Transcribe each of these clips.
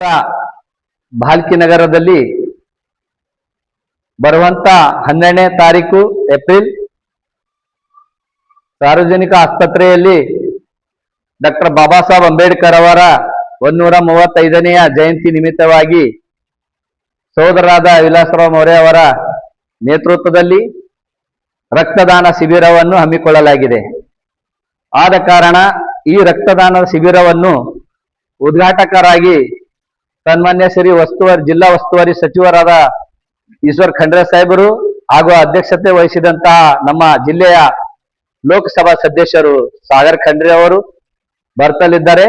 ಭಾಲ್ಕಿ ನಗರದಲ್ಲಿ ಬರುವಂತ 12ನೇ ತಾರೀಕು ಏಪ್ರಿಲ್ ಸಾರ್ವಜನಿಕ ಆಸ್ಪತ್ರೆಯಲ್ಲಿ ಡಾಕ್ಟರ್ ಬಾಬಾ ಸಾಹೇಬ್ ಅಂಬೇಡ್ಕರ್ ಅವರ 135ನೇ ಜಯಂತಿ ನಿಮಿತ್ತವಾಗಿ ಸೋದರರಾದ ವಿಲಾಸರಾವ್ ಮೌರ್ಯ ಅವರ ನೇತೃತ್ವದಲ್ಲಿ ರಕ್ತದಾನ ಶಿಬಿರವನ್ನು ಹಮ್ಮಿಕೊಳ್ಳಲಾಗಿದೆ. ಆದ ಕಾರಣ ಈ ರಕ್ತದಾನದ ಶಿಬಿರವನ್ನು ಉದ್ಘಾಟಕರಾಗಿ ಸನ್ಮಾನ್ಯ ಶ್ರೀ ಜಿಲ್ಲಾ ಉಸ್ತುವಾರಿ ಸಚಿವರಾದ ಈಶ್ವರ್ ಖಂಡ್ರೆ ಸಾಹೇಬರು ಹಾಗೂ ಅಧ್ಯಕ್ಷತೆ ವಹಿಸಿದಂತಹ ನಮ್ಮ ಜಿಲ್ಲೆಯ ಲೋಕಸಭಾ ಸದಸ್ಯರು ಸಾಗರ್ ಖಂಡ್ರೆ ಅವರು ಬರ್ತಲಿದ್ದಾರೆ.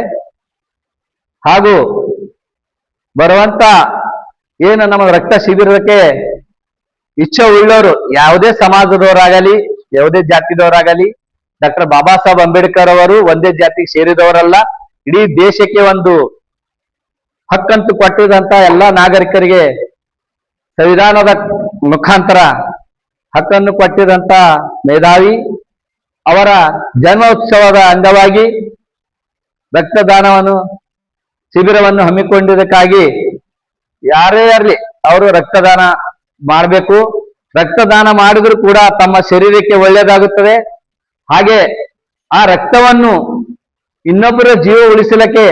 ಹಾಗೂ ಬರುವಂತ ಏನು ನಮ್ಮ ರಕ್ತ ಶಿಬಿರಕ್ಕೆ ಇಚ್ಛೆ ಉಳ್ಳವರು ಯಾವುದೇ ಸಮಾಜದವರಾಗಲಿ ಯಾವುದೇ ಜಾತಿದವರಾಗಲಿ ಡಾಕ್ಟರ್ ಬಾಬಾ ಸಾಹೇಬ್ ಅಂಬೇಡ್ಕರ್ ಅವರು ಒಂದೇ ಜಾತಿಗೆ ಸೇರಿದವರಲ್ಲ. ಇಡೀ ದೇಶಕ್ಕೆ ಒಂದು ಹಕ್ಕಂತೂ ಕೊಟ್ಟಿದಂತ ಎಲ್ಲ ನಾಗರಿಕರಿಗೆ ಸಂವಿಧಾನದ ಮುಖಾಂತರ ಹಕ್ಕನ್ನು ಕೊಟ್ಟಿದಂತ ಮೇಧಾವಿ ಅವರ ಜನ್ಮೋತ್ಸವದ ಅಂಗವಾಗಿ ರಕ್ತದಾನವನ್ನು ಶಿಬಿರವನ್ನು ಹಮ್ಮಿಕೊಂಡಿದ್ದಕ್ಕಾಗಿ ಯಾರೇ ಇರಲಿ ಅವರು ರಕ್ತದಾನ ಮಾಡಬೇಕು. ರಕ್ತದಾನ ಮಾಡಿದ್ರು ಕೂಡ ತಮ್ಮ ಶರೀರಕ್ಕೆ ಒಳ್ಳೆಯದಾಗುತ್ತದೆ. ಹಾಗೆ ಆ ರಕ್ತವನ್ನು ಇನ್ನೊಬ್ಬರ ಜೀವ ಉಳಿಸಲಿಕ್ಕೆ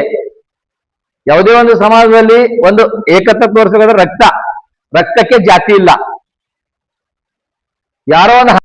ಯಾವುದೇ ಒಂದು ಸಮಾಜದಲ್ಲಿ ಒಂದು ಏಕತೆ ತೋರಿಸಬೇಕಾದ್ರೆ ರಕ್ತಕ್ಕೆ ಜಾತಿ ಇಲ್ಲ. ಯಾರೋ ಒಂದು